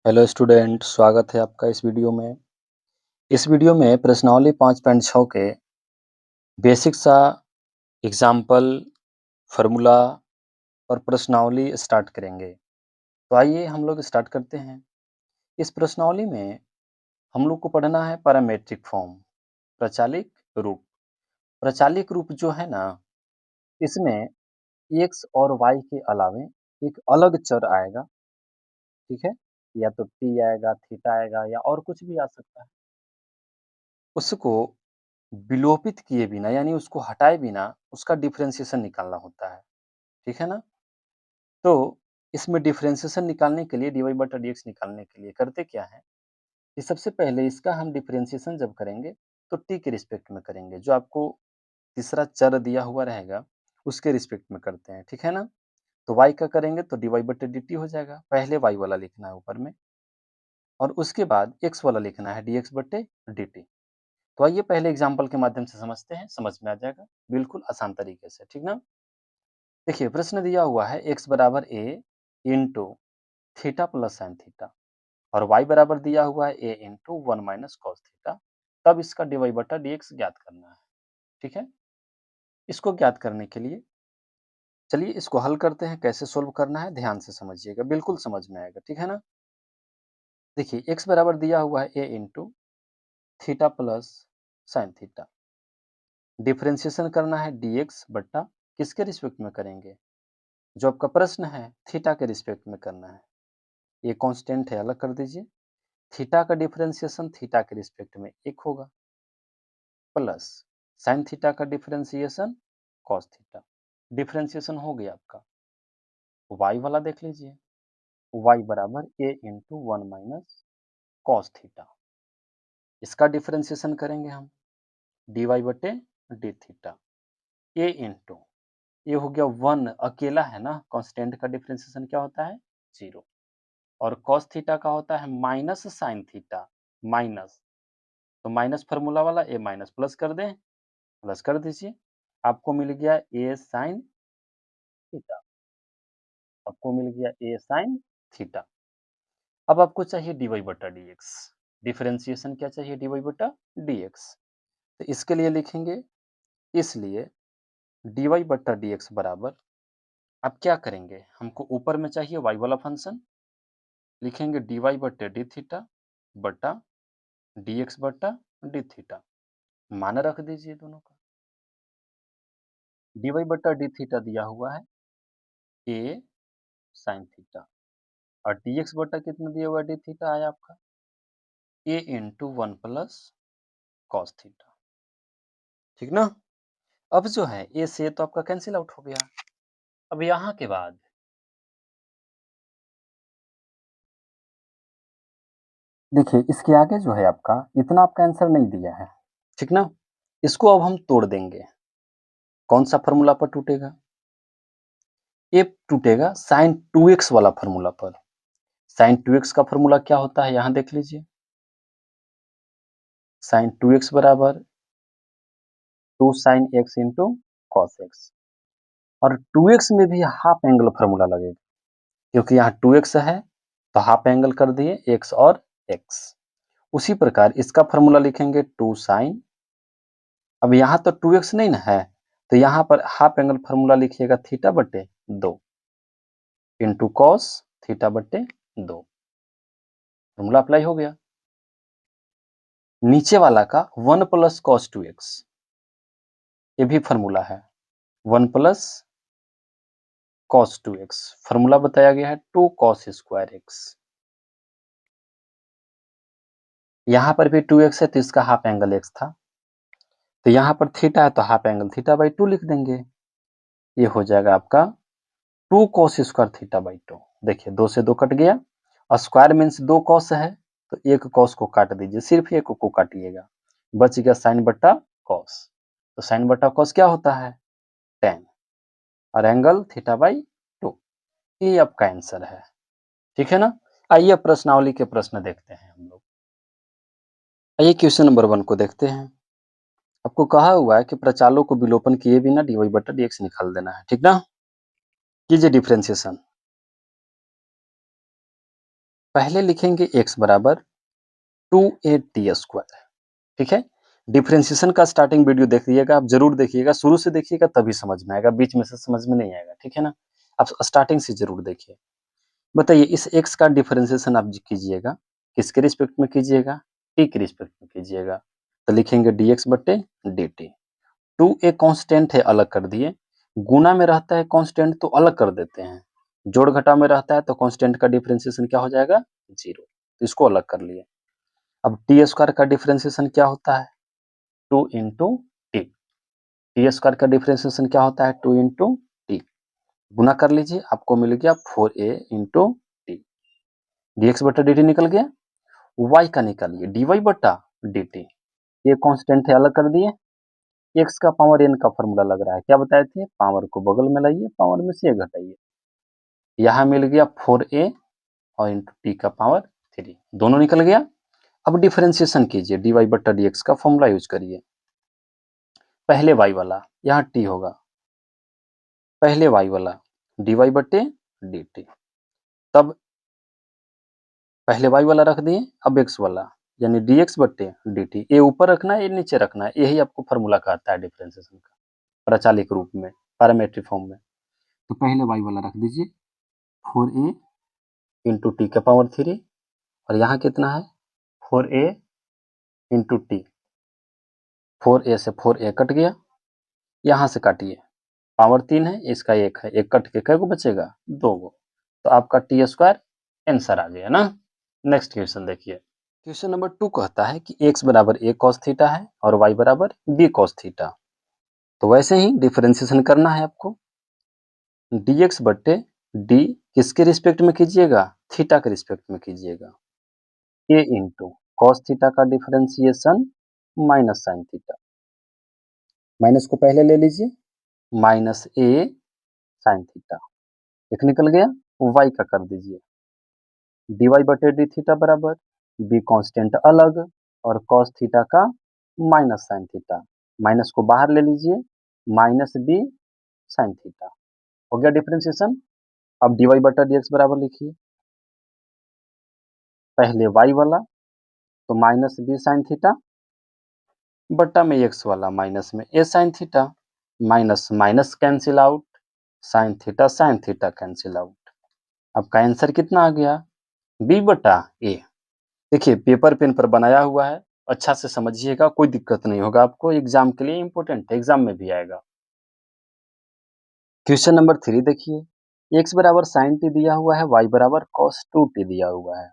Hello student, स्वागत है आपका इस वीडियो में। इस वीडियो में प्रश्नावली 5.6 के बेसिक सा एग्जाम्पल, फार्मूला और प्रश्नावली स्टार्ट करेंगे। तो आइए हम लोग स्टार्ट करते हैं। इस प्रश्नावली में हम लोग को पढ़ना है पैरामेट्रिक फॉर्म, प्रचालिक रूप। प्रचालिक रूप जो है ना, इसमें एक्स और वाई के अलावे एक अलग चर आएगा, ठीक है? या तो टी आएगा, थीटा आएगा या और कुछ भी आ सकता है। उसको विलोपित किए बिना यानी उसको हटाए बिना उसका डिफरेंशिएशन निकालना होता है, ठीक है ना? तो इसमें डिफरेंशिएशन निकालने के लिए dy बटा dx निकालने के लिए करते क्या है कि सबसे पहले इसका हम डिफरेंशिएशन जब करेंगे तो t के रिस्पेक्ट में करेंगे, जो आपको तीसरा चर दिया हुआ रहेगा उसके रिस्पेक्ट में करते हैं, ठीक है ना? तो y का करेंगे तो dy बटे dt हो जाएगा, पहले y वाला लिखना है ऊपर में और उसके बाद x वाला लिखना है dx बटे dt। तो आइए पहले एग्जाम्पल के माध्यम से समझते हैं, समझ में आ जाएगा बिल्कुल आसान तरीके से, ठीक ना? देखिए प्रश्न दिया हुआ है x बराबर a into theta plus sign theta और y बराबर दिया हुआ है a into 1 minus cos theta. तब इसका dy बटा dx ज्ञात करना है, ठीक है? इसको ज्ञात करने के लिए चलिए इसको हल करते हैं। कैसे सोल्व करना है ध्यान से समझिएगा, बिल्कुल समझ में आएगा, ठीक है ना? देखिए x बराबर दिया हुआ है a into theta plus sine theta, differentiation करना है dx बट्टा किसके रिस्पेक्ट में करेंगे? जो आपका प्रश्न है थीटा के रिस्पेक्ट में करना है। ये कांस्टेंट है, अलग कर दीजिए। थीटा का डिफरेंशिएशन थीटा के रिस्पेक्ट में 1 होगा प्लस साइन थीटा का डिफरेंशिएशन कॉस थीटा। डिफरेंशिएशन हो गया आपका। y वाला देख लीजिए, y बराबर a into 1 minus cos theta. इसका डिफरेंशिएशन करेंगे हम dy बटे डी थीटा। a इंटू ये हो गया 1, अकेला है ना, कांस्टेंट का डिफरेंशिएशन क्या होता है 0 और कॉस थीटा का होता है माइनस साइन थीटा। माइनस तो माइनस फार्मूला वाला ए माइनस प्लस कर दें, प्लस कर दीजिए। आपको मिल गया ए साइन थीटा, आपको मिल गया ए साइन थीटा। अब आपको चाहिए dy बटा dx। डिफरेंशिएशन क्या चाहिए dy बटा dx। तो इसके लिए लिखेंगे, इसलिए dy बटा dx बराबर, अब क्या करेंगे, हमको ऊपर में चाहिए y वाला फंक्शन, लिखेंगे dy बटे डी थीटा बटा dx बटा डी थीटा। मान रख दीजिए दोनों का। dy बटा डी थीटा दिया हुआ है a साइन थीटा और dx बटा कितना दिया हुआ है डी थीटा आया आपका a into 1 plus cos theta, ठीक ना? अब जो है a से तो आपका कैंसिल आउट हो गया। अब यहाँ के बाद देखिए इसके आगे जो है आपका इतना आपका आंसर नहीं दिया है, ठीक ना? इसको अब हम तोड़ देंगे। कौन सा फॉर्मूला पर टूटेगा? ये टूटेगा साइन 2x वाला फॉर्मूला पर। साइन 2x का फॉर्मूला क्या होता है यहाँ देख लीजिए। साइन 2x बराबर 2 sine x into cos x और 2x में भी हाफ एंगल फॉर्मूला लगेगा, क्योंकि यहाँ 2x है तो हाफ एंगल कर दिए x और x। उसी प्रकार इसका फॉर्मूला लिखेंगे 2 साइन, अब यहाँ तो 2x नहीं ना है तो यहाँ पर हाफ एंगल फॉर्मूला लिखिएगा थीटा बटे 2 इंटू कॉस थीटा बटे 2। फॉर्मूला अप्लाई हो गया। नीचे वाला का 1 प्लस कॉस 2x, ये भी फॉर्मूला है 1 प्लस कॉस 2x। फॉर्मूला बताया गया है 2 कॉस स्क्वायर x। यहाँ पर भी 2x है तो इसका हाफ एंगल x था, तो यहाँ पर थीटा है तो हाफ एंगल थीटा बाई 2 लिख देंगे। ये हो जाएगा आपका 2 कॉस स्क्वायर थीटा बाई 2। देखिए 2 से 2 कट गया और स्क्वायर मीन्स 2 कॉस है तो एक कॉस को काट दीजिए, सिर्फ एक को काटिएगा, बच गया साइन बट्टा कॉस। तो साइन बट्टा कॉस क्या होता है 10 और एंगल थीटा बाई 2। ये आपका आंसर है, ठीक है ना? आइए प्रश्नावली के प्रश्न देखते हैं हम लोग। आइए क्वेश्चन नंबर 1 को देखते हैं। आपको कहा हुआ है कि प्रचालों को विलोपन किए बिना dy बटा dx निकाल देना है, ठीक ना? कीजिए डिफरेंशिएशन। पहले लिखेंगे x बराबर 2a t², ठीक है। डिफरेंशिएशन का स्टार्टिंग वीडियो देखिएगा, आप जरूर देखिएगा, शुरू से देखिएगा तभी समझ में आएगा, बीच में से समझ में नहीं आएगा, ठीक है ना। आप स्टार्टिंग से जरूर देखिए। बताइए इस x का डिफरेंशिएशन आप कीजिएगा, किसके रिस्पेक्ट में कीजिएगा, t के रिस्पेक्ट में कीजिएगा। तो लिखेंगे dx बटे dt। 2a कांस्टेंट है, अलग कर दिए। गुना में रहता है कांस्टेंट तो अलग कर देते हैं। जोड़ घटा में रहता है तो कांस्टेंट का डिफरेंशिएशन क्या हो जाएगा, 0। तो इसको अलग कर लिए। अब t² का डिफरेंशिएशन क्या होता है, 2 इंटू टी। t² का डिफरेंशिएशन क्या होता है, 2 इंटू टी। गुना कर लीजिए, आपको मिल गया 4a इंटू टी। dx बटा dt निकल गया। y का निकालिए, dy बटा dt। ये कांस्टेंट है, अलग कर दिए। x का पावर n का फॉर्मूला लग रहा है, क्या बताए थे, पावर को बगल में लाइए, पावर में से घटाइए। यहाँ मिल गया 4a और इंटू टी का पावर 3, दोनों निकल गया। अब डिफरेंशिएशन कीजिए, dy बटा dx का फॉर्मूला यूज करिए। पहले y वाला, यहाँ t होगा, पहले y वाला dy बटे dt। तब पहले y वाला रख दिए, अब x वाला यानी dx बटे dt। ये ऊपर रखना है, ये नीचे रखना है, यही आपको फॉर्मूला कहता है डिफरेंशिएशन का, प्रचालिक रूप में, पैरामेट्रिक फॉर्म में। तो पहले y वाला रख दीजिए, 4a इंटू टी का पावर 3, और यहाँ कितना है, 4a इंटू टी। 4a से 4a कट गया, यहाँ से काटिए, पावर 3 है, इसका 1 है, 1 कट के कै गो बचेगा, 2 गो। तो आपका t² आंसर आ गया ना। नेक्स्ट क्वेश्चन देखिए। क्वेश्चन नंबर 2 कहता है कि x बराबर a cos थीटा है और y बराबर b cos थीटा। तो वैसे ही डिफरेंशिएशन करना है आपको। dx बट्टे d किसके रिस्पेक्ट में कीजिएगा, थीटा के रिस्पेक्ट में कीजिएगा। a इंटू कॉस थीटा का differentiation minus sine theta. Minus को पहले ले लीजिए, माइनस a साइन थीटा। एक निकल गया, y का कर दीजिए, dy बटे डी थीटा बराबर b कांस्टेंट अलग और cos थीटा का माइनस साइन थीटा। माइनस को बाहर ले लीजिए, माइनस b साइन थीटा। हो गया डिफरेंशिएशन। अब dy बटा dx बराबर लिखिए, पहले y वाला तो माइनस b साइन थीटा बट्टा में x वाला माइनस में a sine theta. Minus minus cancel out, sine theta cancel out. आपका आंसर कितना आ गया, b बटा a। देखिए पेपर पेन पर बनाया हुआ है, अच्छा से समझिएगा, कोई दिक्कत नहीं होगा आपको, एग्जाम के लिए इंपॉर्टेंट है, एग्जाम में भी आएगा। क्वेश्चन नंबर 3 देखिए, x बराबर साइन टी दिया हुआ है, y बराबर कॉस 2t दिया हुआ है।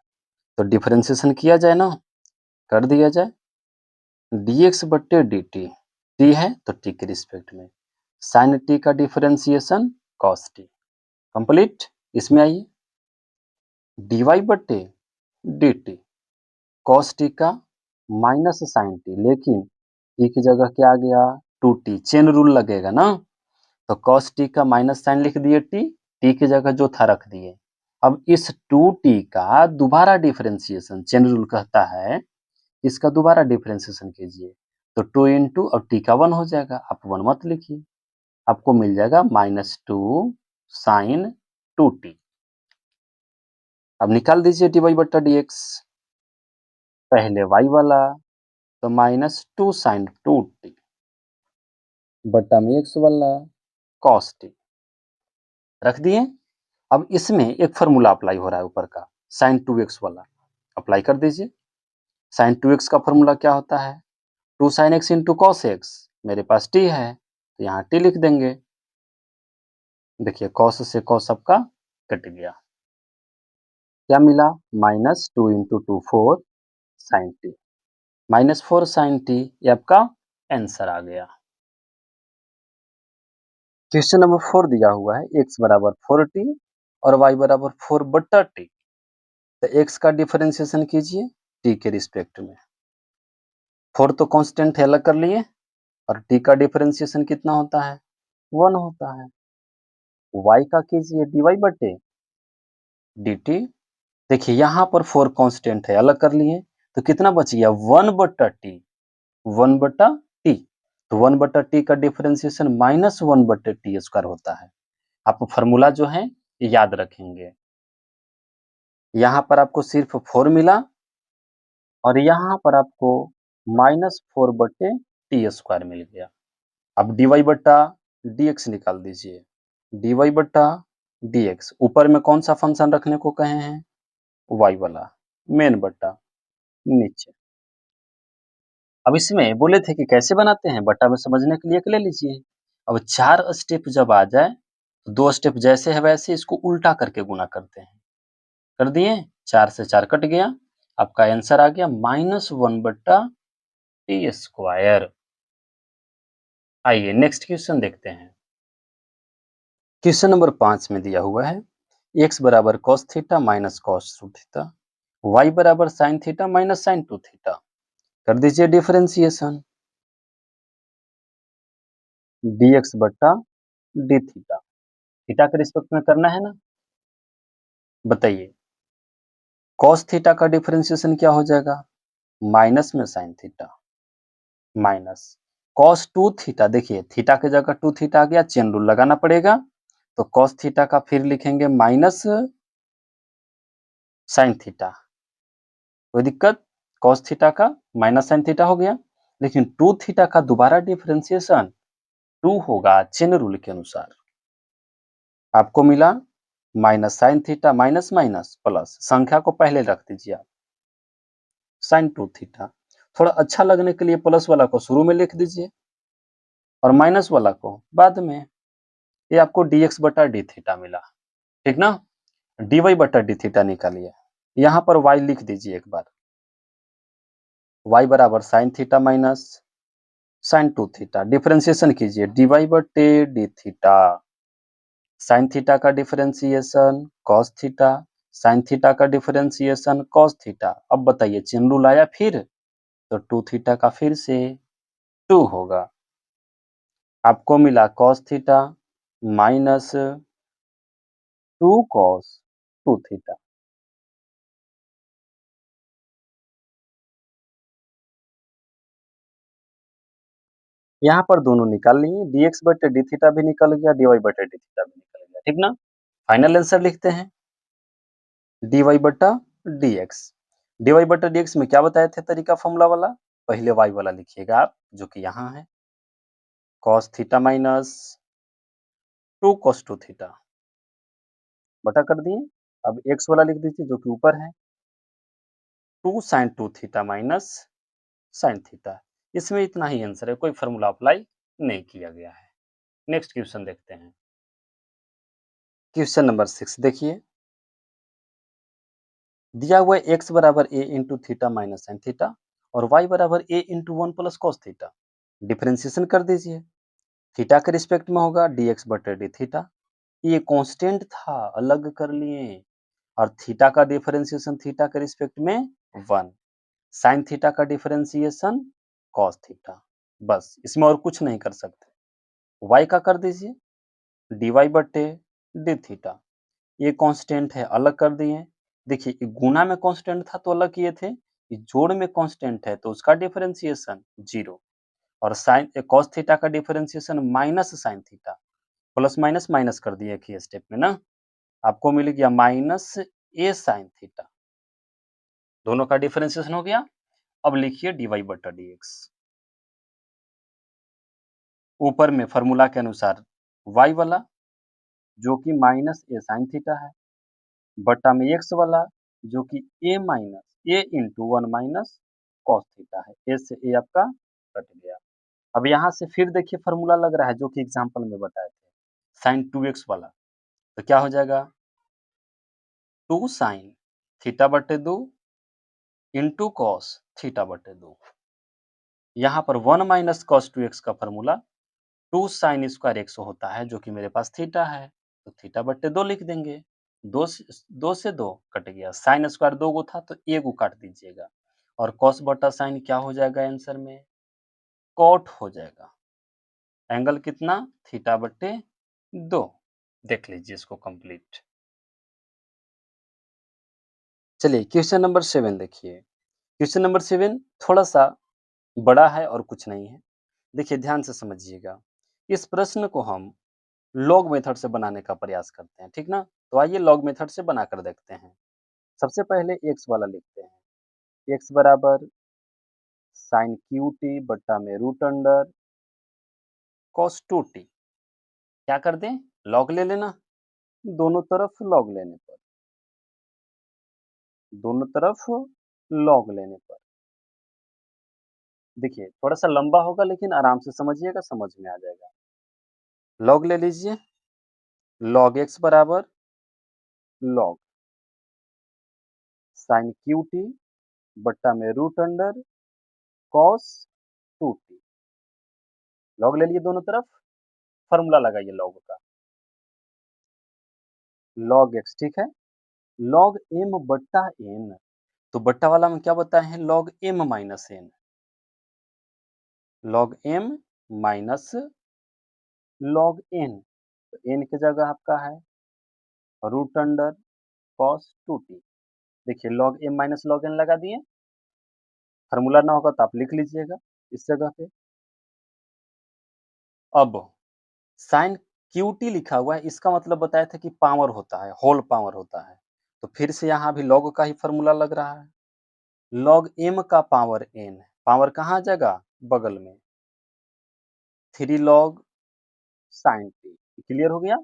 तो डिफरेंशिएशन किया जाए ना, कर दिया जाए। dx बट्टे dt, t है तो t के रिस्पेक्ट में, साइन t का डिफरेंशिएशन कॉस t। कंप्लीट। इसमें आइए, dy बट्टे dt कॉस टी का माइनस साइन टी, लेकिन टी की जगह क्या आ गया, 2t, चेन रूल लगेगा ना। तो कॉस टी का माइनस साइन लिख दिए, टी की जगह जो था रख दिए। अब इस 2t का दोबारा डिफरेंशिएशन, चेन रूल कहता है इसका दोबारा डिफरेंशिएशन कीजिए। तो 2 इंटू और टी का 1 हो जाएगा, आप 1 मत लिखिए, आपको मिल जाएगा -2 साइन 2t। अब निकाल दीजिए dy बट्टा dx, पहले y वाला तो -2 साइन 2t बट्टा में x वाला cos t रख दिए। अब इसमें एक फॉर्मूला अप्लाई हो रहा है ऊपर का, साइन 2x वाला अप्लाई कर दीजिए। साइन 2x का फॉर्मूला क्या होता है, 2 sine x into cos x। मेरे पास t है तो यहाँ t लिख देंगे। देखिए कॉस से कॉस आपका कट गया, क्या मिला, -2 into 2 4 sine t, -4 sine t। ये आपका आंसर आ गया। क्वेश्चन नंबर 4 दिया हुआ है, x बराबर 4t और y बराबर 4 बट्टा t। तो x का डिफरेंशिएशन कीजिए t के रिस्पेक्ट में। 4 तो कांस्टेंट है, अलग कर लिए, और t का डिफरेंशिएशन कितना होता है, 1 होता है। y का कीजिए dy बटे dt। देखिए यहाँ पर 4 कांस्टेंट है, अलग कर लिए, तो कितना बच गया, 1 बट्टा t, 1 बट्टा t। तो 1 बट्टा t का डिफरेंशिएशन -1 बट्टे t² होता है। आप फॉर्मूला जो है ये याद रखेंगे, यहाँ पर आपको सिर्फ 4 मिला और यहाँ पर आपको -4 बटे टी स्क्वायर मिल गया। अब dy बटा dx निकाल दीजिए। dy बटा dx ऊपर में कौन सा फंक्शन रखने को कहे हैं? y वाला, मेन बटा नीचे। अब इसमें बोले थे कि कैसे बनाते हैं, बटा में समझने के लिए एक ले लीजिए। अब 4 स्टेप जब आ जाए, 2 स्टेप जैसे है वैसे इसको उल्टा करके गुणा करते हैं। कर दिए? 4 से 4 कट गया। आपका आंसर आ गया -1 बट्टा टी स्क्वायर। आइए नेक्स्ट क्वेश्चन देखते हैं। क्वेश्चन नंबर 5 में दिया हुआ है x बराबर cos theta minus cos two theta, y बराबर sin theta minus sin two theta. कर दीजिए डिफरेंशिएशन। dx बट्टा डी थीटा, थीटा के रिस्पेक्ट में करना है ना। बताइए cos थीटा का डिफरेंशिएशन क्या हो जाएगा? माइनस में sin theta minus cos two theta. देखिए थीटा की जगह टू थीटा आ गया, चेन रूल लगाना पड़ेगा। तो cos थीटा का फिर लिखेंगे माइनस sin थीटा। कोई दिक्कत? cos थीटा का माइनस sin थीटा हो गया। लेकिन टू थीटा का दोबारा डिफरेंशिएशन 2 होगा चेन रूल के अनुसार। आपको मिला minus sin theta minus minus plus, संख्या को पहले रख दीजिए आप, sin टू थीटा। थोड़ा अच्छा लगने के लिए प्लस वाला को शुरू में लिख दीजिए और माइनस वाला को बाद में। ये आपको dx बटा डी थीटा मिला, ठीक ना। dy बटा डी थीटा निकालिए। यहाँ पर y लिख दीजिए एक बार। y बराबर sin theta minus sin two theta. Differentiation कीजिए dy बटे डी थीटा। sin थीटा का differentiation cos theta, sin theta का डिफरेंशिएशन cos थीटा। अब बताइए चेन रूल आया फिर, तो टू थीटा का फिर से 2 होगा। आपको मिला cos theta minus 2 cos two theta. यहाँ पर दोनों निकाल लिए, dx बटे डी थीटा भी निकल गया, dy बटे डी थीटा भी निकल गया, ठीक ना। फाइनल आंसर लिखते हैं dy बटा dx। dy बटा dx में क्या बताए थे तरीका फॉर्मूला वाला? पहले y वाला लिखिएगा आप, जो कि यहाँ है cos theta minus 2 cos two theta बटा कर दिए। अब x वाला लिख दीजिए जो कि ऊपर है 2 sin two theta minus sin theta. इसमें इतना ही आंसर है, कोई फार्मूला अप्लाई नहीं किया गया है। नेक्स्ट क्वेश्चन देखते हैं। क्वेश्चन नंबर 6 देखिए, दिया हुआ है x बराबर a into theta minus sign theta और y बराबर a into one plus cos theta. Differentiation कर दीजिए। थीटा के रिस्पेक्ट में होगा dx बटे डी थीटा। ये कांस्टेंट था, अलग कर लिए। और थीटा का डिफरेंशिएशन थीटा के रिस्पेक्ट में 1। साइन थीटा का डिफरेंशिएशन कॉस थीटा। बस इसमें और कुछ नहीं कर सकते। y का कर दीजिए dy बटे डी थीटा। ये कांस्टेंट है, अलग कर दिए। देखिए ये गुणा में कांस्टेंट था तो अलग किए थे, ये जोड़ में कांस्टेंट है तो उसका डिफरेंशिएशन 0। और साइन cos थीटा का differentiation minus sine theta. Plus minus minus कर दिए एक ही स्टेप में ना। आपको मिल गया माइनस ए साइन थीटा। दोनों का डिफरेंशिएशन हो गया। अब लिखिए dy बटा dx। ऊपर में फार्मूला के अनुसार y वाला जो कि माइनस ए साइन थीटा है, बटा में x वाला जो कि a minus A into one minus cos theta है। ए से ए आपका कट गया। अब यहाँ से फिर देखिए फार्मूला लग रहा है जो कि एग्जाम्पल में बताए थे, साइन 2x वाला। तो क्या हो जाएगा 2 साइन थीटा बटे 2 इंटू कॉस थीटा बटे 2। यहाँ पर 1 माइनस कॉस 2x का फार्मूला 2 साइन स्क्वायर एक्स होता है जो कि मेरे पास थीटा है, तो थीटा बटे 2 लिख देंगे। 2 से 2 कट गया। साइन स्क्वायर 2 गो था तो 1 गो काट दीजिएगा और कॉस बटा साइन क्या हो जाएगा आंसर में? कॉट हो जाएगा। एंगल कितना? थीटा बटे 2। देख लीजिए इसको कंप्लीट। चलिए क्वेश्चन नंबर 7 देखिए। क्वेश्चन नंबर 7 थोड़ा सा बड़ा है और कुछ नहीं है। देखिए ध्यान से समझिएगा। इस प्रश्न को हम लॉग मेथड से बनाने का प्रयास करते हैं, ठीक ना। तो आइए लॉग मेथड से बनाकर देखते हैं। सबसे पहले एक्स वाला लिखते हैं। एक्स बराबर साइन क्यू टी बट्टा में root under cos two t. क्या कर दें? लॉग ले लेना। दोनों तरफ लॉग लेने पर, दोनों तरफ लॉग लेने पर देखिए थोड़ा सा लंबा होगा लेकिन आराम से समझिएगा, समझ में आ जाएगा। लॉग ले लीजिए। लॉग एक्स बराबर लॉग साइन क्यू टी बट्टा में root under cos two t. Log ले लिए दोनों तरफ, फॉर्मूला लगाइए लॉग का। लॉग एक्स ठीक है। लॉग एम बट्टा एन, तो बट्टा वाला में क्या बताए हैं? Log m minus n. Log m minus log n, तो एन की जगह आपका है root under cos two t. देखिए log m minus log n लगा दिए। फार्मूला ना होगा तो आप लिख लीजिएगा इस जगह पे। अब साइन क्यू टी लिखा हुआ है, इसका मतलब बताया था कि पावर होता है, होल पावर होता है। तो फिर से यहाँ भी लॉग का ही फार्मूला लग रहा है। लॉग एम का पावर एन, पावर कहाँ आ जाएगा? बगल में। 3 लॉग साइन टी। क्लियर हो गया?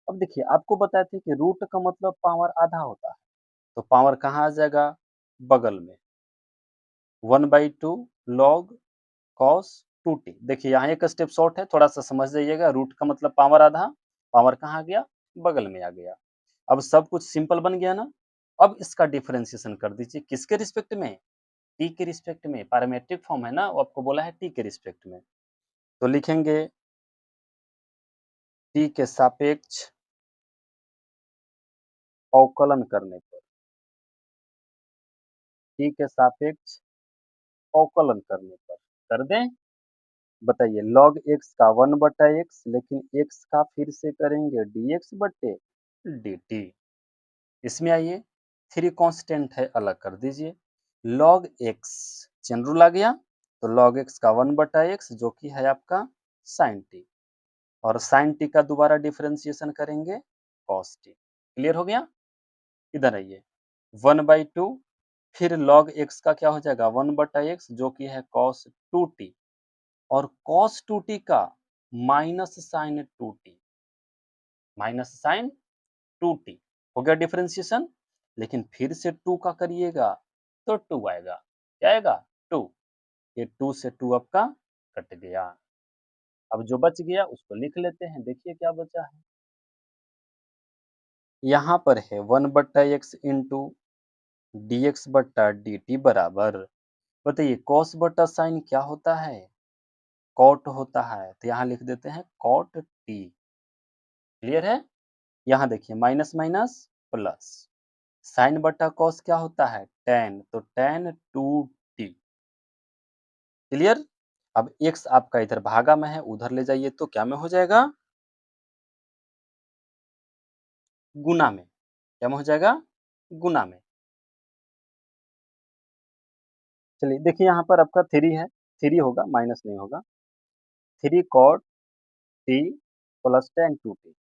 अब देखिए आपको बताए थे कि रूट का मतलब पावर आधा होता है, तो पावर कहाँ आ जाएगा? बगल में। 1/2 लॉग कॉस टू टी। देखिए यहाँ एक स्टेप शॉर्ट है, थोड़ा सा समझ जाइएगा। रूट का मतलब पावर आधा, पावर कहाँ आ गया? बगल में आ गया। अब सब कुछ सिंपल बन गया ना। अब इसका डिफरेंशिएशन कर दीजिए किसके रिस्पेक्ट में? टी के रिस्पेक्ट में। पैरामेट्रिक फॉर्म है ना, वो आपको बोला है टी के रिस्पेक्ट में। तो लिखेंगे टी के सापेक्ष अवकलन करने पर, टी के सापेक्ष अवकलन करने पर कर दें। बताइए लॉग एक्स का 1/x, लेकिन एक्स का फिर से करेंगे dx बट्टे dt। इसमें आइए 3 कांस्टेंट है, अलग कर दीजिए। लॉग एक्स चेन रूल आ गया, तो लॉग एक्स का 1/x जो कि है आपका साइन टी, और साइन टी का दोबारा डिफरेंशिएशन करेंगे कॉस टी। क्लियर हो गया? इधर आइए 1/2, फिर लॉग एक्स का क्या हो जाएगा? 1/x जो कि है कॉस टू टी, और cos 2t का minus sign 2t, minus sign 2t हो गया डिफरेंशिएशन। लेकिन फिर से 2 का करिएगा तो 2 आएगा। क्या आएगा? 2। ये 2 से 2 आपका कट गया। अब जो बच गया उसको लिख लेते हैं। देखिए क्या बचा है। यहाँ पर है 1/x इंटू डी एक्स बट्टा डी टी बराबर, बताइए कॉस बट्टा साइन क्या होता है? कॉट होता है, तो यहाँ लिख देते हैं कॉट टी। क्लियर है? यहाँ देखिए माइनस माइनस प्लस, साइन बटा कॉस क्या होता है? टेन, तो टेन टू टी। क्लियर? अब एक्स आपका इधर भागा में है, उधर ले जाइए तो क्या में हो जाएगा? गुना में। क्या में हो जाएगा? गुना में। चलिए देखिए यहाँ पर आपका थ्री है, थ्री होगा, माइनस नहीं होगा। Three cot t plus tan two t.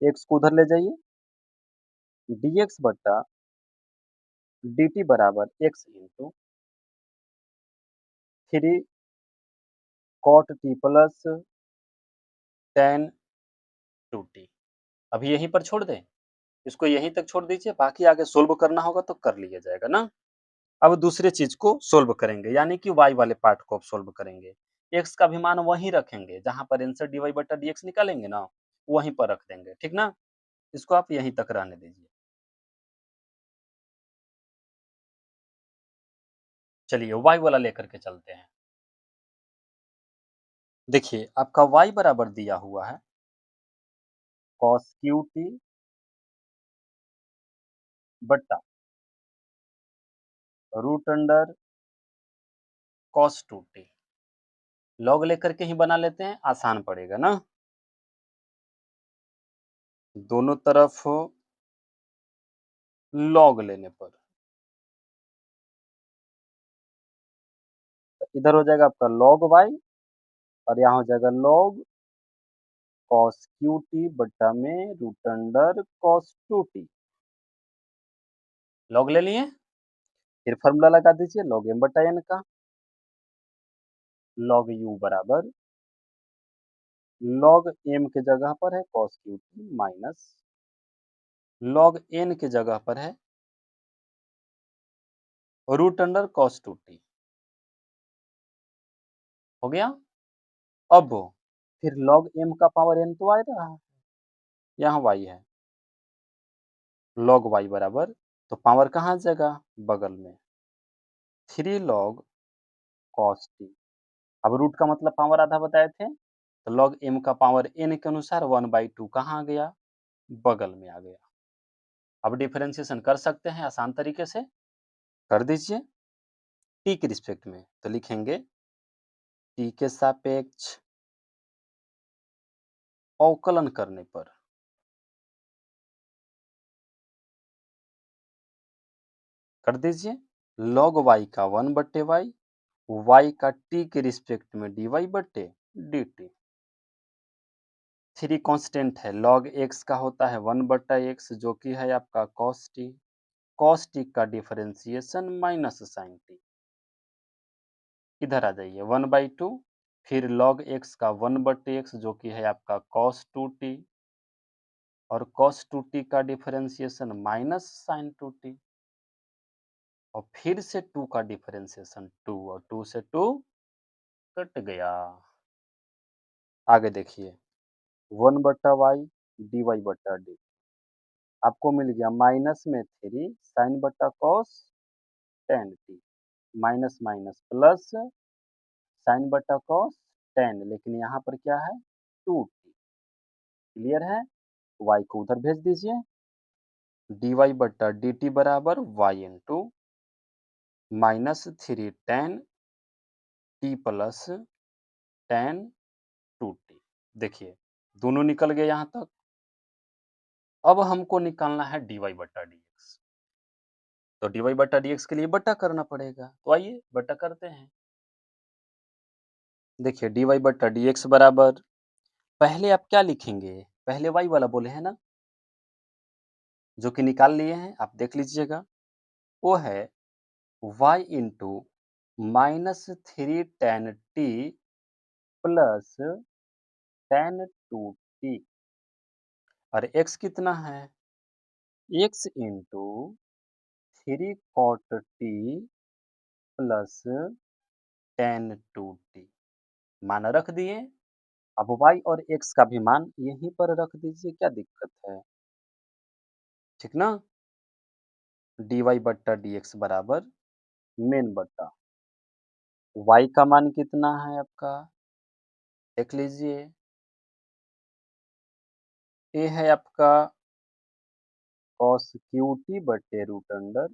X को उधर ले जाइए, डी एक्स बट्टा डी टी बराबर x into three cot t plus tan two t. अभी यहीं पर छोड़ दें? इसको यहीं तक छोड़ दीजिए, बाकी आगे सोल्व करना होगा तो कर लिया जाएगा ना। अब दूसरे चीज को सोल्व करेंगे, यानी कि y वाले पार्ट को अब सोल्व करेंगे। x का भी मान वहीं रखेंगे, जहां पर आंसर dy बटा dx निकालेंगे ना, वहीं पर रख देंगे। ठीक ना? इसको आप यहीं तक रहने दीजिए। चलिए y वाला लेकर के चलते हैं। देखिए आपका y बराबर दिया हुआ है cos क्यू टी बट्टा root under cos two t. Log लेकर के ही बना लेते हैं, आसान पड़ेगा ना। दोनों तरफ लॉग लेने पर इधर हो जाएगा आपका log y, और यहाँ हो जाएगा log cos क्यू टी बट्टा में root under cos two t. Log ले लिए, फिर फॉर्मूला लगा दीजिए लॉग m बटा n का, लॉग u बराबर लॉग m के जगह पर है cos qt minus log n के जगह पर है रूट अंडर cos 2t। हो गया। अब फिर log m का पावर n तो आ रहा है, यहाँ y है, log y बराबर, तो पावर कहाँ जगह बगल में 3 log cos t। अब रूट का मतलब पावर आधा बताए थे, तो log m का पावर n के अनुसार 1/2 कहाँ आ गया, बगल में आ गया। अब डिफरेंशिएशन कर सकते हैं आसान तरीके से, कर दीजिए t के रिस्पेक्ट में, तो लिखेंगे t के सापेक्ष अवकलन करने पर कर दीजिए log y का 1/y, y का t के रिस्पेक्ट में dy बटे dt। 3 कांस्टेंट है, log x का होता है 1/x जो कि है आपका cos t, cos t का डिफरेंशिएशन माइनस sin t। इधर आ जाइए 1/2, फिर log x का 1/x जो कि है आपका cos 2t और cos 2t का डिफरेंशिएशन माइनस sin 2t और फिर से 2 का डिफरेंशिएशन 2 और 2 से 2 कट गया। आगे देखिए 1/y dy/d आपको मिल गया माइनस में 3 sin बटा cos tan t minus minus plus sin बटा cos tan, लेकिन यहाँ पर क्या है 2t। क्लियर है, y को उधर भेज दीजिए, dy/dt बराबर y into minus 3 tan t plus tan 2t। देखिए दोनों निकल गए यहाँ तक। अब हमको निकालना है dy/dx, तो dy/dx के लिए बटा करना पड़ेगा, तो आइए बटा करते हैं। देखिए dy/dx बराबर, पहले आप क्या लिखेंगे, पहले y वाला बोले हैं ना, जो कि निकाल लिए हैं, आप देख लीजिएगा, वो है y into minus 3 tan t plus tan 2t और x कितना है, x into 3 cot t plus tan 2t मान रख दिए। अब y और x का भी मान यहीं पर रख दीजिए, क्या दिक्कत है, ठीक ना। dy/dx बराबर मेन बट्टा y का मान कितना है आपका, देख लीजिए, ये है आपका cos qt बटे root under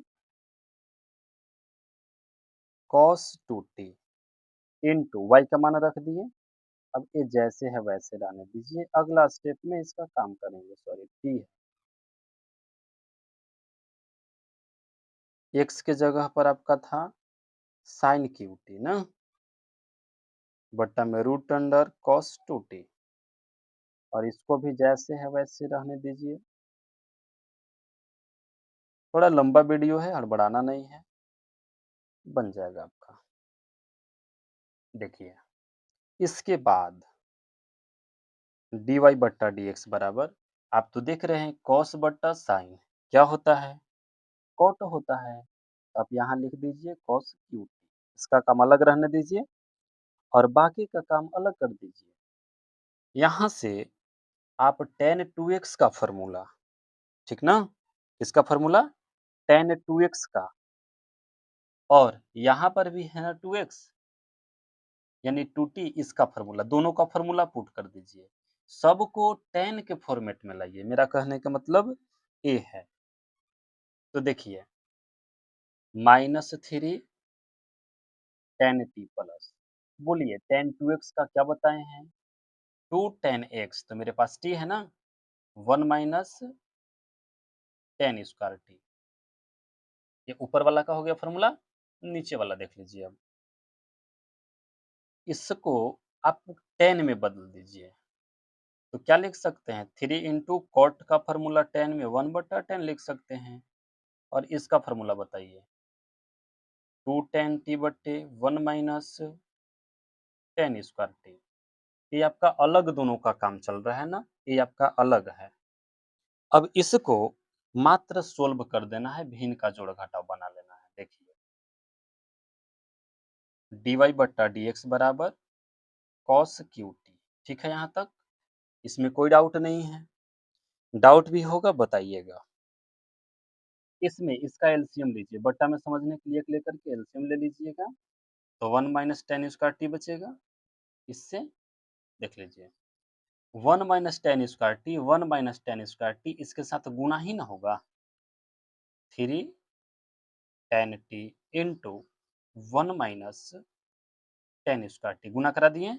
cos 2t into y का मान रख दिए। अब ये जैसे है वैसे रहने दीजिए, अगला स्टेप में इसका काम करेंगे, सॉरी t है, x के जगह पर आपका था sin qt ना, बट्टा में रूट अंडर cos 2t और इसको भी जैसे है वैसे रहने दीजिए। थोड़ा लंबा वीडियो है, हड़बड़ाना नहीं है, बन जाएगा आपका। देखिए इसके बाद dy/dx बराबर, आप तो देख रहे हैं cos बट्टा sin क्या होता है, cot होता है, तो आप यहाँ लिख दीजिए cos qt, इसका काम अलग रहने दीजिए और बाकी का काम अलग कर दीजिए। यहाँ से आप tan 2x का फॉर्मूला, ठीक ना, इसका फॉर्मूला tan 2x का, और यहाँ पर भी है ना 2x यानी 2t, इसका फॉर्मूला, दोनों का फॉर्मूला पुट कर दीजिए, सबको tan के फॉर्मेट में लाइए, मेरा कहने का मतलब ये है। तो देखिए माइनस 3 tan t प्लस, बोलिए tan 2x का क्या बताए हैं, 2 tan x, तो मेरे पास t है ना, 1 माइनस tan स्क्वायर t, ये ऊपर वाला का हो गया फॉर्मूला, नीचे वाला देख लीजिए। अब इसको आप tan में बदल दीजिए, तो क्या लिख सकते हैं, 3 इंटू कॉट का फॉर्मूला tan में 1/10 लिख सकते हैं, और इसका फॉर्मूला बताइए। 2 tan t बट्टे 1 माइनस tan स्क्वायर टी। ये आपका अलग दोनों का काम चल रहा है ना, ये आपका अलग है। अब इसको मात्र सोल्व कर देना है, भिन्न का जोड़ घटाव बना लेना है। देखिए dy बट्टा dx बराबर cos qt। ठीक है यहाँ तक? इसमें कोई डाउट नहीं है। डाउट भी होगा बताइएगा। इसमें इसका एलसीएम लीजिए, बट्टा में समझने के लिए एक लेकर के एलसीएम ले लीजिएगा, तो 1 माइनस tan स्क्वायर टी बचेगा। इससे देख लीजिए 1 minus tan square t, 1 minus tan square t इसके साथ गुना ही ना होगा। 3 tan t into 1 minus tan square t गुना करा दिए,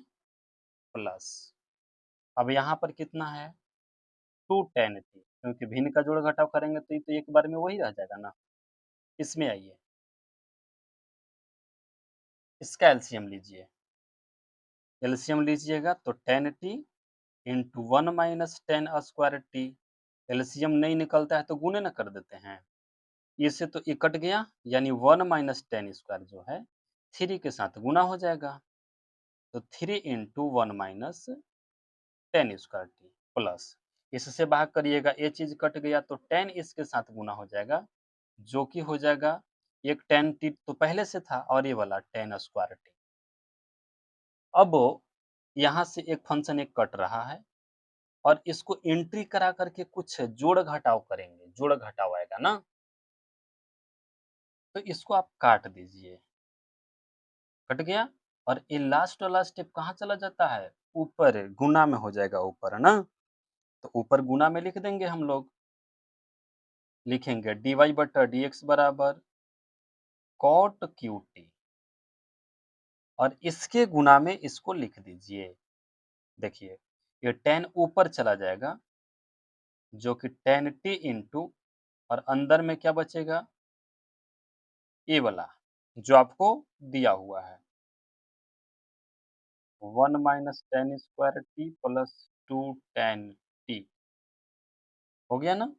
प्लस अब यहाँ पर कितना है 2 tan टी, क्योंकि भिन्न का जोड़ घटाव करेंगे तो ये तो एक बार में वही रह जाएगा ना। इसमें आइए, इसका एलसीएम लीजिए। एलसीएम लीजिएगा तो tan t into 1 minus tan square T. LCM नहीं निकलता है तो गुणे ना कर देते हैं। इससे तो ये कट गया, यानी 1 माइनस tan स्क्वायर जो है 3 के साथ गुना हो जाएगा, तो 3 into 1 minus tan square T plus इससे भाग करिएगा, ये चीज कट गया तो tan इसके साथ गुना हो जाएगा, जो कि हो जाएगा एक tan टी तो पहले से था और ये वाला tan स्क्वायर टी। अब यहाँ से एक फंक्शन एक कट रहा है और इसको एंट्री करा करके कुछ जोड़ घटाव करेंगे, जोड़ घटाव आएगा ना, तो इसको आप काट दीजिए। कट गया और ये लास्ट वाला स्टेप कहाँ चला जाता है, ऊपर गुना में हो जाएगा ऊपर, है ना। तो ऊपर गुना में लिख देंगे हम लोग, लिखेंगे dy बटा dx बराबर cot qt और इसके गुना में इसको लिख दीजिए। देखिए ये tan ऊपर चला जाएगा, जो कि tan t इंटू और अंदर में क्या बचेगा, ये वाला जो आपको दिया हुआ है 1 minus tan square T plus 2 tan T. हो गया ना।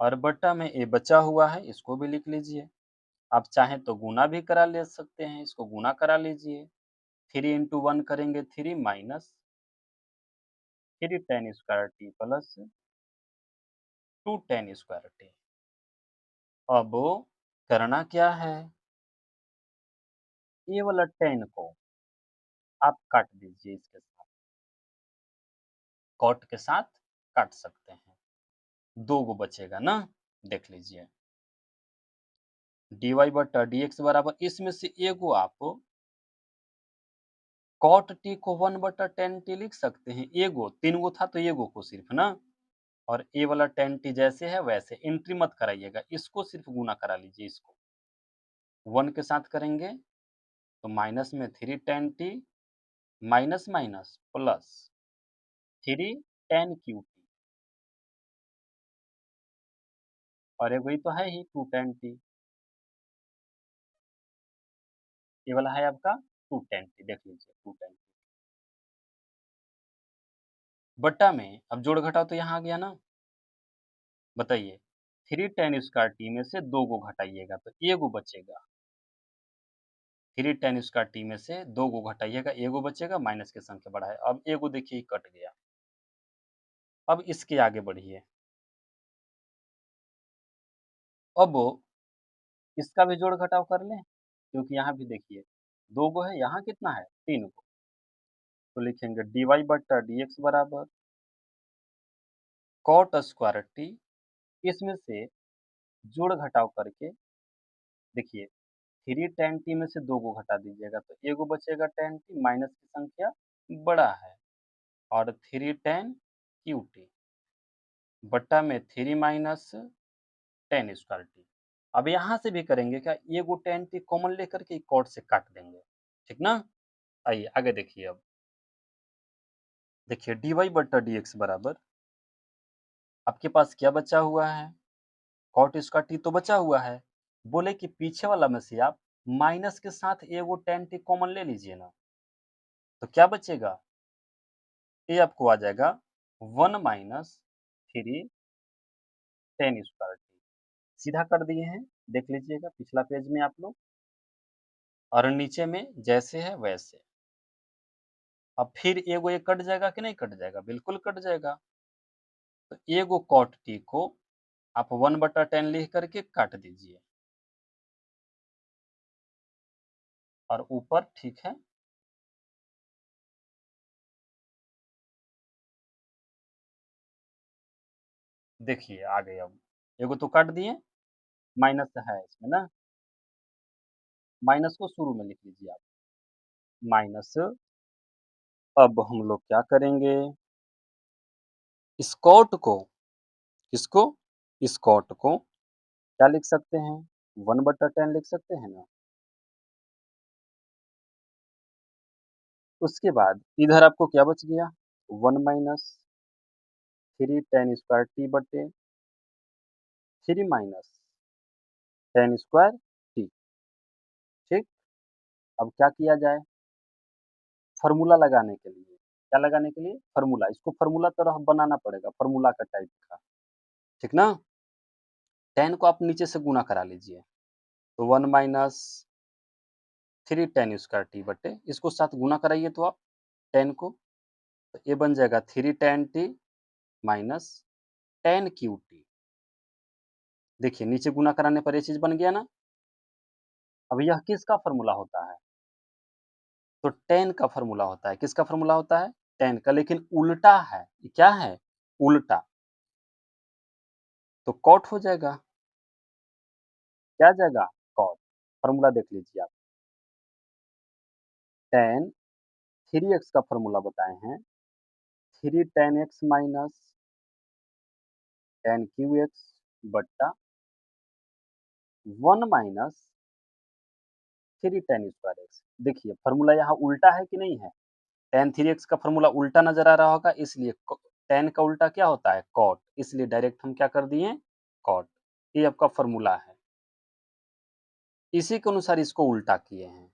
और बट्टा में ये बचा हुआ है, इसको भी लिख लीजिए। आप चाहें तो गुना भी करा ले सकते हैं, इसको गुना करा लीजिए। 3 इंटू 1 करेंगे 3 minus 3 tan square T plus 2 tan square T. अब करना क्या है, ये वाला tan को आप काट दीजिए, इसके साथ कॉट के साथ काट सकते हैं, दो गो बचेगा ना। देख लीजिए dy बटा dx बराबर इसमें से एगो आप कॉट टी को 1 बटा tan टी लिख सकते हैं, एगो 3 गो था तो एगो को सिर्फ ना, और ए वाला tan टी जैसे है वैसे एंट्री मत कराइएगा, इसको सिर्फ गुना करा लीजिए। इसको 1 के साथ करेंगे तो माइनस में 3 tan T minus minus plus 3 tan Q T और एक वही तो है ही 2 tan टी, ये वाला है आपका 2 tan टी। देख लीजिए 2 tan टी बट्टा में अब जोड़ घटाओ तो यहाँ आ गया ना। बताइए 3 tan स्क्वायर टी में से दो गो घटाइएगा तो एगो बचेगा। 3 tan स्क्वायर टी में से दो गो घटाइएगा, एगो बचेगा, माइनस की संख्या बढ़ाए। अब एगो देखिए कट गया। अब इसके आगे बढ़िए। अब इसका भी जोड़ घटाव कर लें, क्योंकि यहाँ भी देखिए दो गो है, यहाँ कितना है 3 गो। तो लिखेंगे dy बट्टा dx बराबर cot स्क्वायर टी, इसमें से जोड़ घटाव करके देखिए 3 tan टी में से दो गो घटा दीजिएगा तो एगो बचेगा tan टी, माइनस की संख्या बड़ा है, और 3 tan क्यू टी बट्टा में 3 माइनस tan स्क्वायर टी। अब यहाँ से भी करेंगे क्या, एगो tan टी कॉमन लेकर के कॉट से काट देंगे, ठीक ना। आइए आगे देखिए। अब देखिए dy बट्टा dx बराबर आपके पास क्या बचा हुआ है, कॉट स्क्वायर टी तो बचा हुआ है। बोले कि पीछे वाला में से आप माइनस के साथ एगो tan टी कॉमन ले लीजिए ना, तो क्या बचेगा, ये आपको आ जाएगा 1 माइनस 3 tan स्क्वायर टी। सीधा कर दिए हैं, देख लीजिएगा पिछला पेज में आप लोग, और नीचे में जैसे है वैसे। अब फिर एगो ये कट जाएगा कि नहीं कट जाएगा? बिल्कुल कट जाएगा। तो एगो कॉट टी को आप 1/10 लिख करके काट दीजिए, और ऊपर ठीक है। देखिए आ गए, अब एगो तो काट दिए, माइनस है इसमें ना, माइनस को शुरू में लिख लीजिए आप, माइनस। अब हम लोग क्या करेंगे, स्कॉट को, किसको, स्कॉट को क्या लिख सकते हैं, 1/10 लिख सकते हैं ना। उसके बाद इधर आपको क्या बच गया, 1 - 3 tan² t/, 3 - tan² t। ठीक। अब क्या किया जाए, फॉर्मूला लगाने के लिए, क्या लगाने के लिए, फॉर्मूला, इसको फॉर्मूला तरह बनाना पड़ेगा, फॉर्मूला का टाइप का, ठीक ना। tan को आप नीचे से गुना करा लीजिए, तो 1 - 3 tan² t/, इसको साथ गुना कराइए तो आप tan को, तो ये बन जाएगा 3 tan t माइनस tan/3। देखिए नीचे गुना कराने पर ये चीज बन गया ना। अब यह किसका फॉर्मूला होता है, तो tan का फॉर्मूला होता है, किसका फॉर्मूला होता है, tan का, लेकिन उल्टा है, ये क्या है, उल्टा, तो cot हो जाएगा, क्या आ जाएगा, cot। फॉर्मूला देख लीजिए आप, tan 3x का फॉर्मूला बताए हैं, 3 tan x minus tan3x/(1 - 3 tan²x)। देखिए फॉर्मूला यहाँ उल्टा है कि नहीं है, tan 3x का फॉर्मूला उल्टा नजर आ रहा होगा, इसलिए tan का उल्टा क्या होता है, cot, इसलिए डायरेक्ट हम क्या कर दिए, cot। ये आपका फॉर्मूला है, इसी के अनुसार इसको उल्टा किए हैं।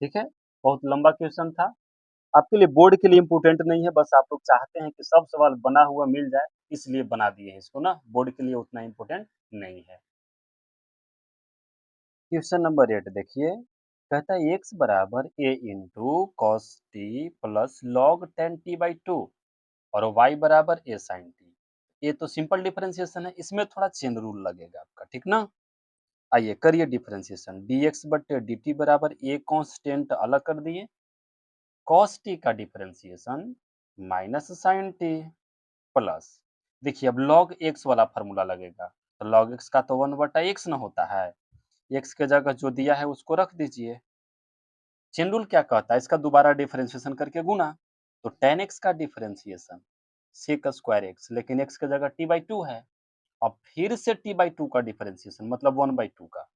ठीक है, बहुत लंबा क्वेश्चन था, आपके लिए बोर्ड के लिए इम्पोर्टेंट नहीं है, बस आप लोग चाहते हैं कि सब सवाल बना हुआ मिल जाए, इसलिए बना दिए हैं इसको ना, बोर्ड के लिए उतना इम्पोर्टेंट नहीं है। क्वेश्चन नंबर 8 देखिए, कहता है x बराबर a into cos T plus log ten T by two और y बराबर a साइन टी। ये तो सिंपल डिफरेंशिएशन है, इसमें थोड़ा चेन रूल लगेगा आपका, ठीक ना। आइए करिए डिफरेंशिएशन, dx बटे dt बराबर a कांस्टेंट अलग कर दिए, cos t का differentiation minus sine t plus, देखिए अब log x वाला फॉर्मूला लगेगा, तो log x का तो 1/x ना होता है, x के जगह जो दिया है उसको रख दीजिए। चेन रूल क्या कहता है, इसका दोबारा डिफरेंशिएशन करके गुना, तो tan x का डिफरेंशिएशन sec स्क्वायर x, लेकिन x की जगह t/2 है, अब फिर से t/2 का डिफरेंशिएशन मतलब 1/2 का,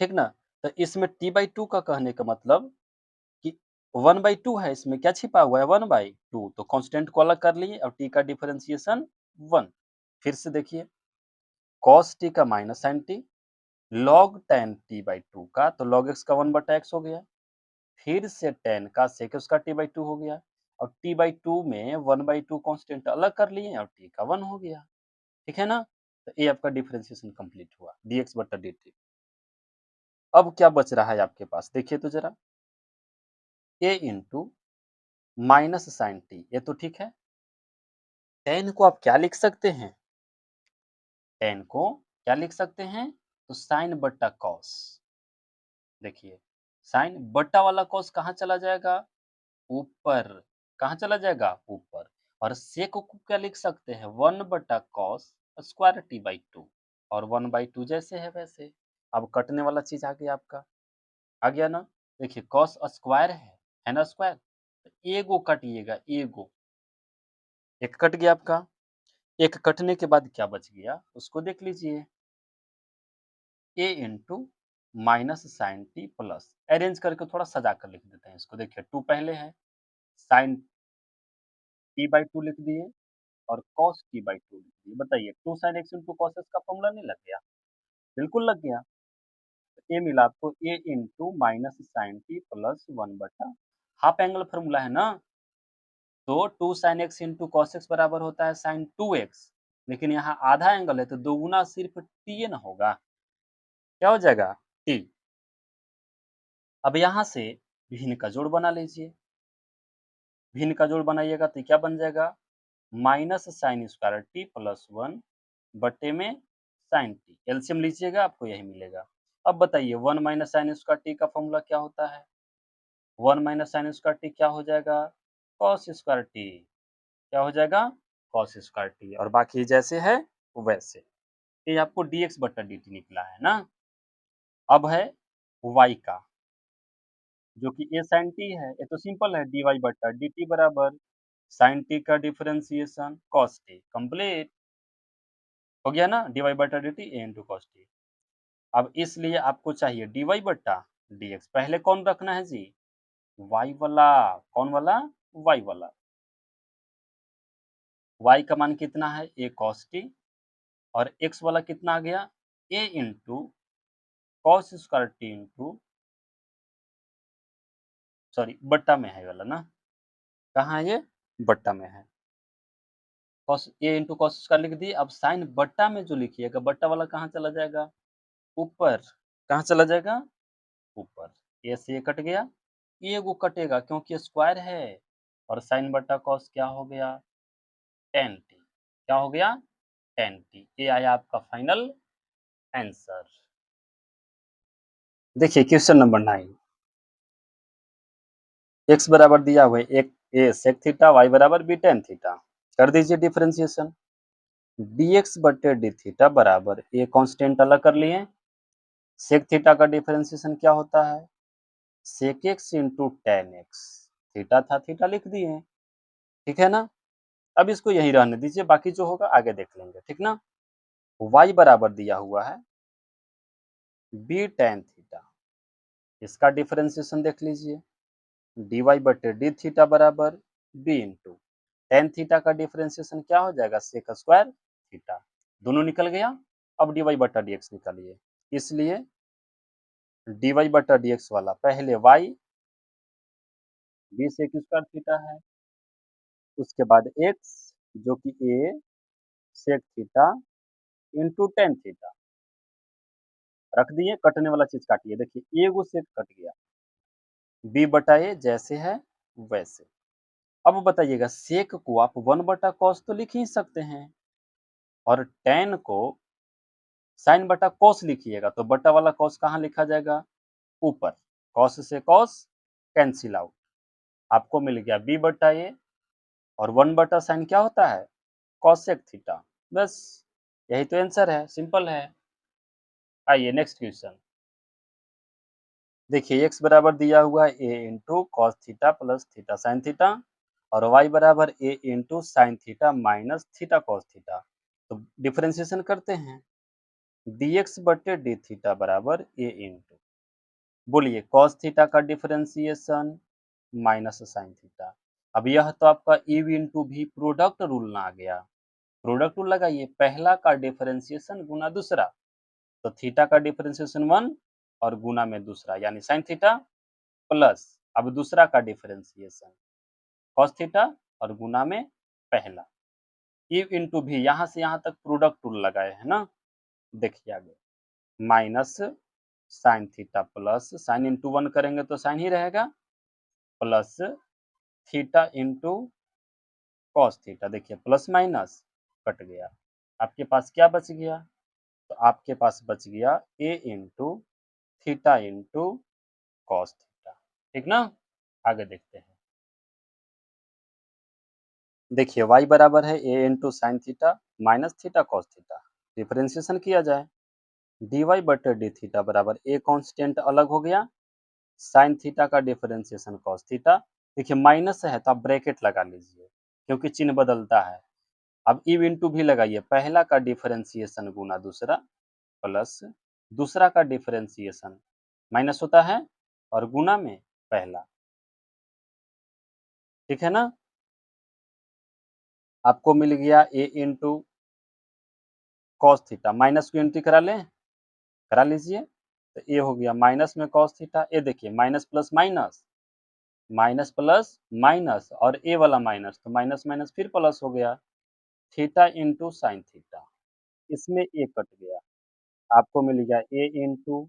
ठीक ना। तो इसमें t/2 का कहने का मतलब कि 1/2 है, इसमें क्या छिपा हुआ है, 1/2, तो कांस्टेंट को अलग कर लिए और t का डिफरेंशिएशन 1। फिर से देखिए, cos t का minus sin t, log tan t/2 का, तो log x का 1/x हो गया, फिर से tan का sec उसका t/2 हो गया, और t/2 में 1/2 कांस्टेंट अलग कर लिए और t का 1 हो गया, ठीक है ना। तो ये आपका डिफरेंशिएशन कंप्लीट हुआ, dx बटा dt। अब क्या बच रहा है आपके पास, देखिए तो जरा, a into minus sine t, ये तो ठीक है, tan को आप क्या लिख सकते हैं, tan को क्या लिख सकते हैं, तो साइन बट्टा कॉस। देखिए साइन बट्टा वाला कॉस कहाँ चला जाएगा, ऊपर, कहाँ चला जाएगा, ऊपर, और सेक को क्या लिख सकते हैं, 1/cos स्क्वायर t/2, और 1/2 जैसे है वैसे। अब कटने वाला चीज आ गया आपका, आ गया ना। देखिए cos स्क्वायर है ना स्क्वायर, तो एगो कटिएगा, एगो, एक कट गया आपका, एक कटने के बाद क्या बच गया उसको देख लीजिए, a into minus sine t plus, arrange करके थोड़ा सजा कर लिख देते हैं इसको, देखिए 2 पहले है, साइन t/2 लिख दिए, और cos t/2 लिख दिए। बताइए 2 sin x into cos x का फॉर्मूला नहीं लग गया, बिल्कुल लग गया। तो ये मिला आपको a into minus sine t plus 1/, half angle formula है ना, तो 2 sin x into cos x बराबर होता है sin 2x, लेकिन यहाँ आधा एंगल है तो दोगुना सिर्फ टी न होगा, क्या हो जाएगा टी। अब यहाँ से भिन्न का जोड़ बना लीजिए, भिन्न का जोड़ बनाइएगा तो क्या बन जाएगा, minus sine square T plus 1 बटे में साइन टी, एलसीएम लीजिएगा आपको यही मिलेगा। अब बताइए 1 माइनस साइन स्क्वायर टी का फॉर्मूला क्या होता है, 1 माइनस साइन स्क्वायर टी क्या हो जाएगा, कॉस स्क्वायर टी, क्या हो जाएगा, कॉस स्क्वायर टी, और बाकी जैसे है वैसे। ये आपको dx बटा dt निकला है ना। अब है y का, जो कि a sin t है, ये तो सिंपल है, dy बटा dt बराबर sin t का डिफरेंशिएशन cos t, कंप्लीट हो गया ना, dy बटा dt a into cos t। अब इसलिए आपको चाहिए dy बटा dx, पहले कौन रखना है जी, y वाला, कौन वाला, y वाला, y का मान कितना है a cos t, और x वाला कितना आ गया a into cos square T into, sorry बट्टा में है वाला ना, कहाँ है ये, बट्टा में है, cos A into cos square लिख दिए। अब साइन बट्टा में जो लिखिएगा, बट्टा वाला कहाँ चला जाएगा, ऊपर, कहाँ चला जाएगा, ऊपर, ए से ये कट गया, ये वो कटेगा क्योंकि स्क्वायर है, और साइन बट्टा कॉस क्या हो गया, टेन टी, क्या हो गया, टेन टी। ये आया आपका फाइनल आंसर। देखिए क्वेश्चन नंबर 9, एक्स बराबर दिया हुआ है एक ए सेक थीटा, वाई बराबर बी टेन थीटा, कर दीजिए डिफरेंशिएशन, dx बटे डी थीटा बराबर ए कांस्टेंट अलग कर लिए, सेक थीटा का डिफरेंशिएशन क्या होता है, sec x into tan x, theta था थीटा लिख दिए, ठीक है ना। अब इसको यही रहने दीजिए, बाकी जो होगा आगे देख लेंगे, ठीक ना। y बराबर दिया हुआ है बी टेन थीटा, इसका डिफरेंशिएशन देख लीजिए, dy बटे डी थीटा बराबर बी इंटू टेन थीटा का डिफरेंशिएशन क्या हो जाएगा, सेक स्क्वायर थीटा, दोनों निकल गया। अब dy बटा dx निकालिए, इसलिए dy बटा dx वाला पहले y बी सेक स्क्वायर थीटा है, उसके बाद x जो कि a sec theta into tan theta, रख दिए, कटने वाला चीज काटिए, देखिए एगो सेक कट गया, बी बटा ए जैसे है वैसे। अब बताइएगा सेक को आप 1 बटा कॉस तो लिख ही सकते हैं, और टेन को साइन बटा कॉस लिखिएगा तो बटा वाला कॉस कहाँ लिखा जाएगा, ऊपर, कॉस से कॉस कैंसिल आउट, आपको मिल गया बी बटा ए, और 1 बटा साइन क्या होता है, कॉसेक थीटा, बस यही तो आंसर है, सिंपल है। आइए नेक्स्ट क्वेश्चन, देखिए x बराबर दिया हुआ है a into cos theta plus theta sine theta, और y बराबर a into sine theta minus theta cos theta, तो डिफरेंशिएशन करते हैं, dx बटे डी थीटा बराबर a इंटू, बोलिए कॉस थीटा का डिफरेंशिएशन माइनस साइन थीटा। अब यह तो आपका ई इंटू भी प्रोडक्ट रूल ना आ गया, प्रोडक्ट रूल लगाइए, पहला का डिफरेंशिएशन गुना दूसरा, तो थीटा का डिफरेंशिएशन 1 और गुना में दूसरा यानी साइन थीटा, प्लस अब दूसरा का डिफरेंशिएशन कॉस थीटा और गुना में पहला, ई इंटू भी, यहाँ से यहाँ तक प्रोडक्ट रूल लगाए हैं ना, देखिए आगे, minus sine theta plus sine into 1 करेंगे तो साइन ही रहेगा, plus theta into cos theta, देखिए प्लस माइनस कट गया, आपके पास क्या बच गया, तो आपके पास बच गया a into theta into cos theta, ठीक ना। आगे देखते हैं, देखिए y बराबर है a into sine theta minus theta cos theta, differentiation किया जाए, dy बटे डी थीटा बराबर a कांस्टेंट अलग हो गया, साइन थीटा का डिफरेंशिएशन कॉस थीटा, देखिए माइनस है तो आप ब्रैकेट लगा लीजिए क्योंकि चिन्ह बदलता है। अब ई इंटू भी लगाइए, पहला का डिफरेंशिएशन गुना दूसरा, प्लस दूसरा का डिफरेंशिएशन माइनस होता है और गुना में पहला, ठीक है ना। आपको मिल गया a into cos theta, minus की एंट्री करा लें, करा लीजिए, तो ये हो गया माइनस में कॉस थीटा, ये देखिए minus plus minus, minus plus minus, और ए वाला माइनस तो माइनस माइनस फिर प्लस हो गया, थीटा इंटू साइन थीटा, इसमें ए कट गया, आपको मिल गया a into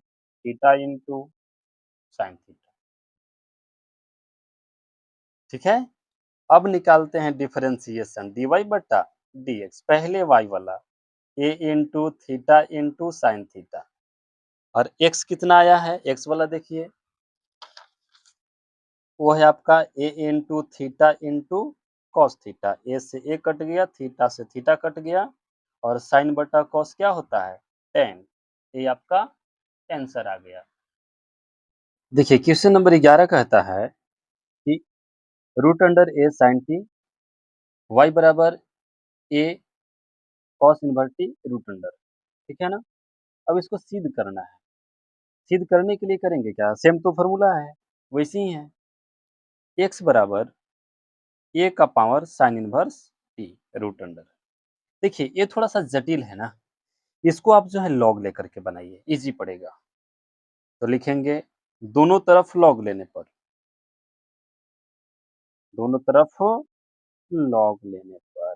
theta into sine theta. ठीक है, अब निकालते हैं डिफरेंशिएशन dy बटा dx, पहले y वाला a into theta into sine theta, और x कितना आया है, x वाला देखिए, वो है आपका a into theta into cos theta, a से a कट गया, थीटा से थीटा कट गया, और साइन बटा कॉस क्या होता है, टेन। ये आपका आंसर आ गया। देखिए क्वेश्चन नंबर 11 कहता है कि root under a sine t y बराबर a cos inverse t root under, ठीक है ना। अब इसको सिद्ध करना है, सिद्ध करने के लिए करेंगे क्या, सेम तो फॉर्मूला है, वैसे ही है, x बराबर a का power sine inverse t root under. देखिए ये थोड़ा सा जटिल है ना, इसको आप जो है लॉग लेकर के बनाइए, इजी पड़ेगा। तो लिखेंगे दोनों तरफ लॉग लेने पर, दोनों तरफ लॉग लेने पर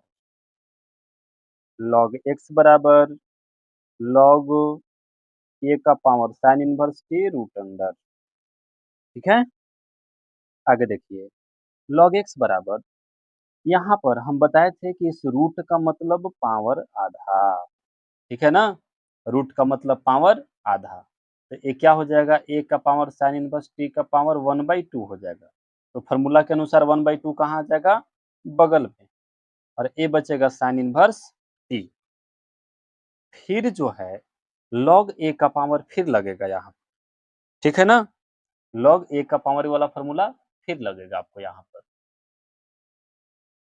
लॉग x बराबर लॉग a का power sine inverse t root under, ठीक है। आगे देखिए लॉग x बराबर, यहाँ पर हम बताए थे कि इस रूट का मतलब पावर आधा, ठीक है ना, रूट का मतलब पावर आधा, तो ये क्या हो जाएगा, a का पावर साइन इनवर्स t का पावर 1/2 हो जाएगा। तो फॉर्मूला के अनुसार 1/2 कहाँ आ जाएगा, बगल में, और a बचेगा साइन इनवर्स t। फिर जो है log a का पावर फिर लगेगा यहाँ, ठीक है ना, log a का पावर वाला फॉर्मूला फिर लगेगा आपको यहाँ पर।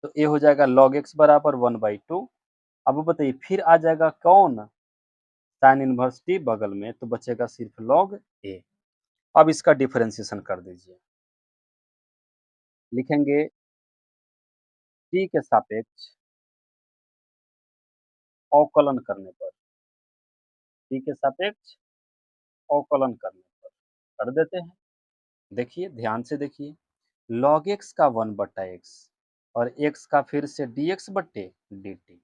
तो ये हो जाएगा log x बराबर 1/2। अब बताइए फिर आ जाएगा कौन, साइन इनवर्स टी बगल में, तो बचेगा सिर्फ log a। अब इसका डिफरेंशिएशन कर दीजिए, लिखेंगे t के सापेक्ष अवकलन करने पर, t के सापेक्ष अवकलन करने पर कर देते हैं। देखिए ध्यान से देखिए, log x का 1/x और x का फिर से dx बट्टे dt,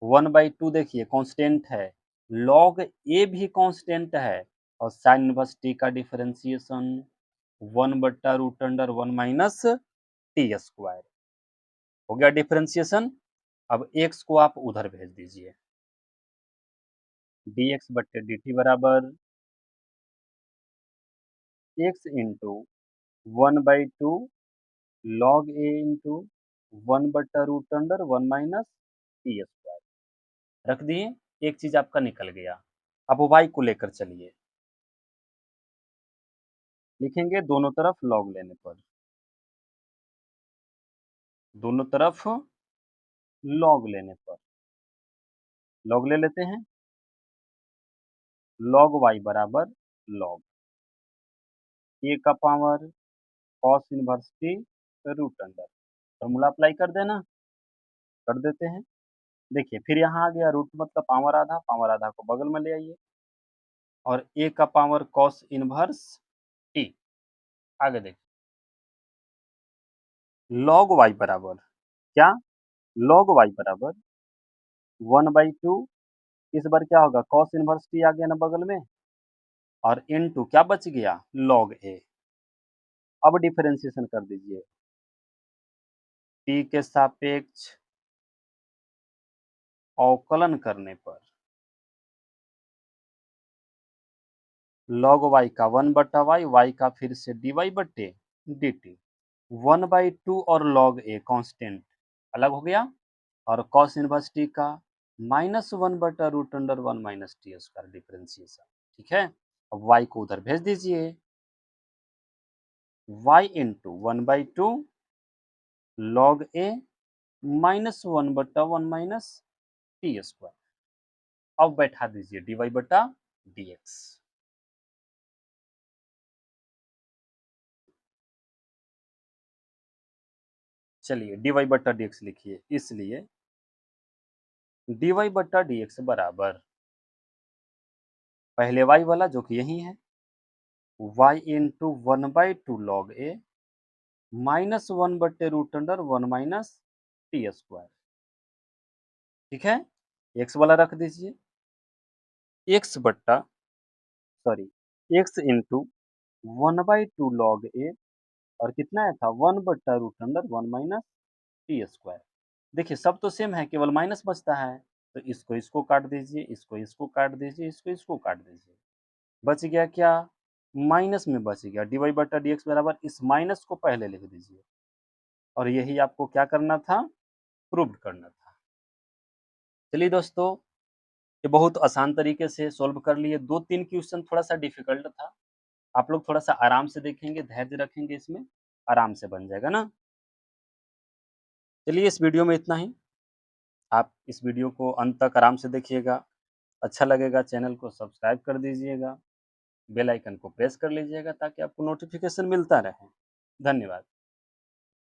1/2 देखिए कांस्टेंट है, log a भी कांस्टेंट है, और साइन इनवर्स t का डिफरेंशिएशन 1/√1 माइनस टी स्क्वायर हो गया डिफरेंशिएशन। अब x को आप उधर भेज दीजिए, dx बट्टे dt बराबर x into 1/2 log a into 1/√1 minus t square, रख दिए, एक चीज आपका निकल गया। अब y को लेकर चलिए, लिखेंगे दोनों तरफ log लेने पर, दोनों तरफ log लेने पर log ले लेते हैं, log y बराबर log a का power cos inverse t root under, formula apply कर देना, कर देते हैं। देखिए फिर यहाँ आ गया रूट मतलब पावर आधा को बगल में ले आइए, और a का पावर cos इनवर्स t, आगे देखिए log y बराबर क्या, log y बराबर 1/2, इस बार क्या होगा, cos इनवर्स t आ गया ना बगल में, और इनटू क्या बच गया, log a। अब डिफरेंशिएशन कर दीजिए, t के सापेक्ष अवकलन करने पर log y का 1/y, y का फिर से dy बट्टे dt, 1/2 और log a कांस्टेंट अलग हो गया, और cos इनवर्स t का -1/√1 माइनस टी स्क्वायर डिफरेंशिएशन, ठीक है। अब y को उधर भेज दीजिए, y into 1/2 log a -1/1 minus t square, अब बैठा दीजिए dy बटा dx। चलिए dy बटा dx लिखिए, इसलिए dy बटा dx बराबर पहले y वाला जो कि यही है, y into 1/2 log a -1/√1 minus t square, ठीक है? x वाला रख दीजिए, x बट्टा sorry x into 1/2 log a और कितना आया था 1 बट्टा root under 1 minus t square. देखिए सब तो सेम है, केवल माइनस बचता है, तो इसको काट दीजिए, इसको काट दीजिए, इसको काट दीजिए। बच गया क्या? माइनस में बच गया, dy बटा dx बराबर इस माइनस को पहले लिख दीजिए और यही आपको क्या करना था? प्रूव करना था। चलिए दोस्तों, ये बहुत आसान तरीके से सॉल्व कर लिए। 2-3 क्वेश्चन थोड़ा-सा डिफिकल्ट था। आप लोग थोड़ा-सा आराम से देखेंगे, धैर्य रखेंगे इसमें, आराम से बन जाएगा ना? चलिए इस वीडियो में इतना ही। आप इस वीडियो को अंत तक आराम से देखिएगा। अच्छा लगेगा चैनल को सब्सक्राइब कर दीजिएगा, बेल आइकन को प्रेस कर लीजिएगा ताकि आपको नोटिफ़िकेशन मिलता रहे। धन्यवाद।